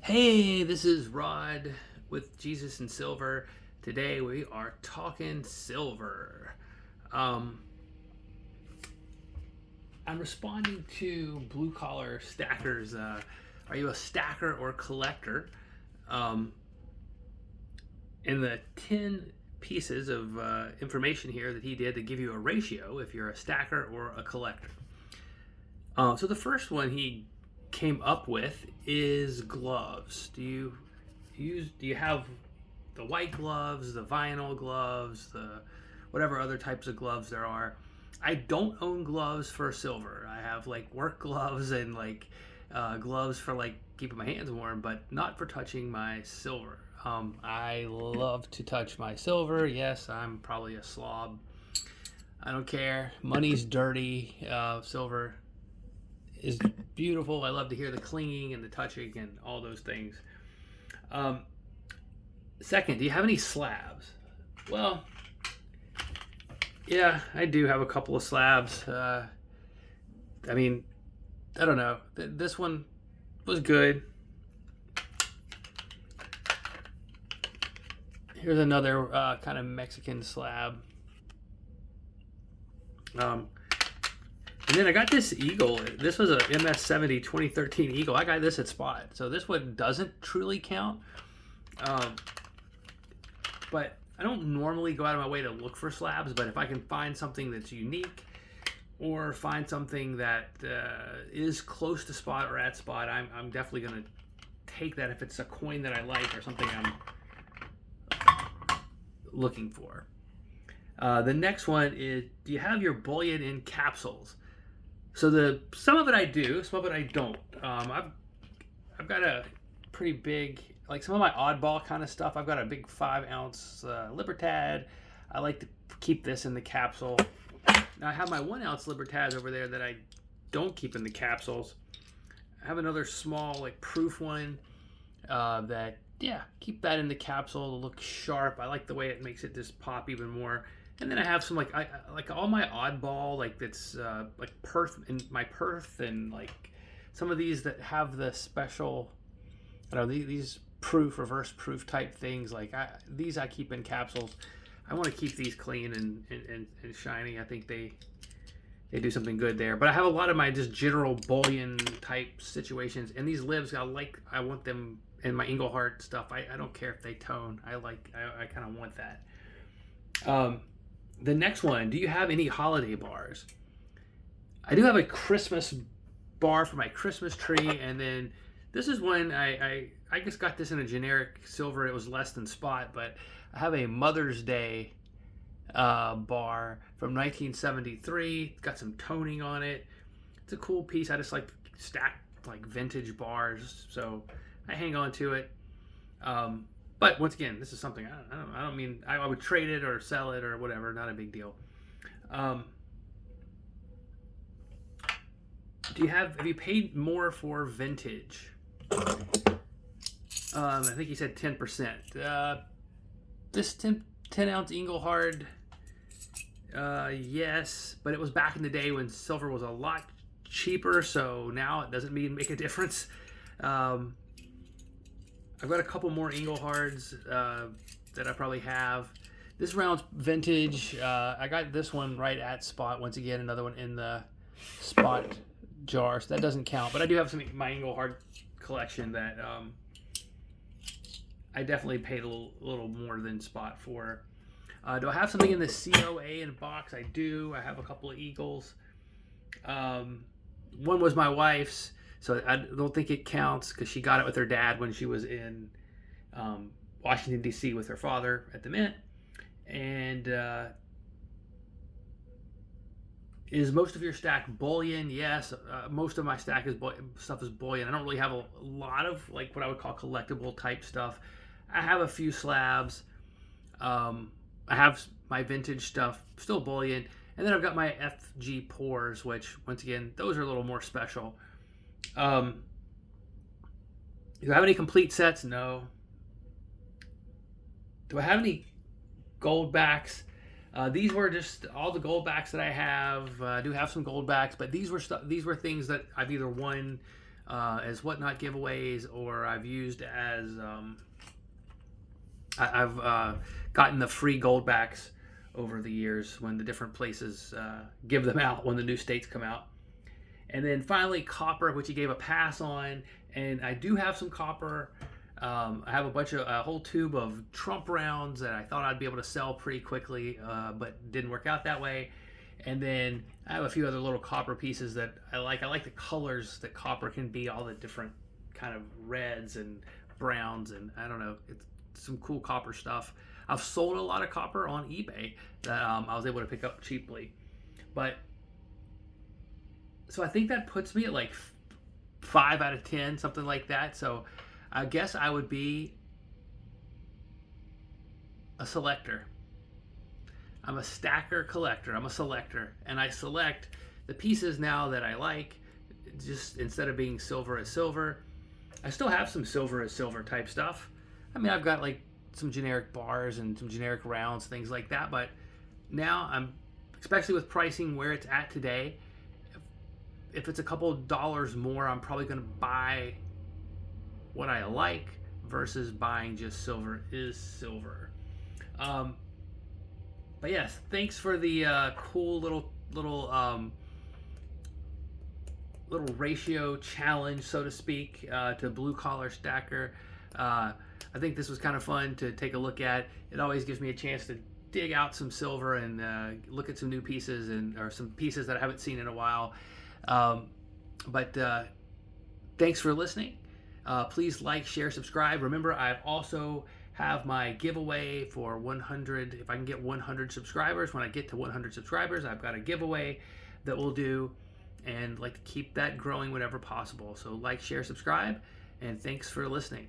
Hey, this is Rod with Jesus and Silver. Today we are talking silver. Um, I'm responding to blue collar stackers. Are you a stacker or collector? Um, in the 10 pieces of information here that he did to give you a ratio if you're a stacker or a collector. So the first one he came up with is gloves. Do you have the white gloves, the vinyl gloves, the whatever other types of gloves there are? I don't own gloves for silver. I have like work gloves and like gloves for like keeping my hands warm, but not for touching my silver. I love to touch my silver. Yes, I'm probably a slob. I don't care. Money's dirty. Silver is beautiful. I love to hear the clinging and the touching and all those things. Um, Second, do you have any slabs? Well, yeah, I do have a couple of slabs. I mean, I don't know. This one was good. Here's another kind of Mexican slab. Um, and then I got this Eagle. This was a MS-70 2013 Eagle. I got this at Spot. So this one doesn't truly count. Um, but I don't normally go out of my way to look for slabs, but if I can find something that's unique or find something that is close to Spot or at Spot, I'm definitely going to take that if it's a coin that I like or something I'm looking for. The next one is, do you have your bullion in capsules? So some of it I do, some of it I don't. I've got a pretty big, like some of my oddball kind of stuff. I've got a big 5 ounce Libertad. I like to keep this in the capsule. Now I have my 1 ounce Libertads over there that I don't keep in the capsules. I have another small like proof one that, yeah, keep that in the capsule to look sharp. I like the way it makes it just pop even more. And then I have some like like all my oddball, like that's like Perth and my Perth, and like some of these that have the special, I don't know, these proof, reverse proof type things. Like these I keep in capsules. I want to keep these clean and shiny. I think they do something good there. But I have a lot of my just general bullion type situations, and these libs I want them in my Engelhardt stuff. I don't care if they tone. I kind of want that. The next one, do you have any holiday bars? I do have a Christmas bar for my Christmas tree, and then this is one I just got this in a generic silver. It was less than Spot, but I have a Mother's Day bar from 1973. It's got some toning on it. It's a cool piece. I just like stack like vintage bars, so I hang on to it. But once again, this is something I don't mean I would trade it or sell it or whatever. Not a big deal. Have you paid more for vintage? I think he said 10%. This 10 ounce Engelhard, yes, but it was back in the day when silver was a lot cheaper, so now it doesn't make a difference. I've got a couple more Engelhards that I probably have. This round's vintage. I got this one right at Spot. Once again, another one in the Spot jar, so that doesn't count. But I do have some my Engelhard collection that I definitely paid a little more than Spot for. Do I have something in the COA in box? I do. I have a couple of Eagles. One was my wife's. So I don't think it counts because she got it with her dad when she was in Washington, D.C. with her father at the Mint. And is most of your stack bullion? Yes. Most of my stack stuff is bullion. I don't really have a lot of like what I would call collectible type stuff. I have a few slabs. I have my vintage stuff, still bullion. And then I've got my FG pours, which, once again, those are a little more special. Do I have any complete sets? No. Do I have any gold backs? These were just all the gold backs that I have. I do have some gold backs, but these were things that I've either won as whatnot giveaways, or I've used as I've gotten the free gold backs over the years when the different places give them out when the new states come out. And then finally copper, which he gave a pass on, and I do have some copper. I have a whole tube of Trump rounds that I thought I'd be able to sell pretty quickly, but didn't work out that way. And then I have a few other little copper pieces that I like. I like the colors that copper can be, all the different kind of reds and browns, and I don't know, it's some cool copper stuff. I've sold a lot of copper on eBay that I was able to pick up cheaply. But so I think that puts me at like 5 out of 10, something like that. So I guess I would be a selector. I'm a stacker collector. I'm a selector. And I select the pieces now that I like, just instead of being silver as silver. I still have some silver as silver type stuff. I mean, I've got like some generic bars and some generic rounds, things like that. But now I'm, especially with pricing where it's at today, if it's a couple of dollars more, I'm probably going to buy what I like versus buying just silver is silver. But yes, thanks for the cool little ratio challenge, so to speak, to Blue Collar Stacker. I think this was kind of fun to take a look at. It always gives me a chance to dig out some silver and look at some new pieces or some pieces that I haven't seen in a while. But thanks for listening. Please like, share, subscribe. Remember, I also have my giveaway for 100. If I can get 100 subscribers, when I get to 100 subscribers, I've got a giveaway that we'll do, and like to keep that growing whenever possible. So like, share, subscribe, and thanks for listening.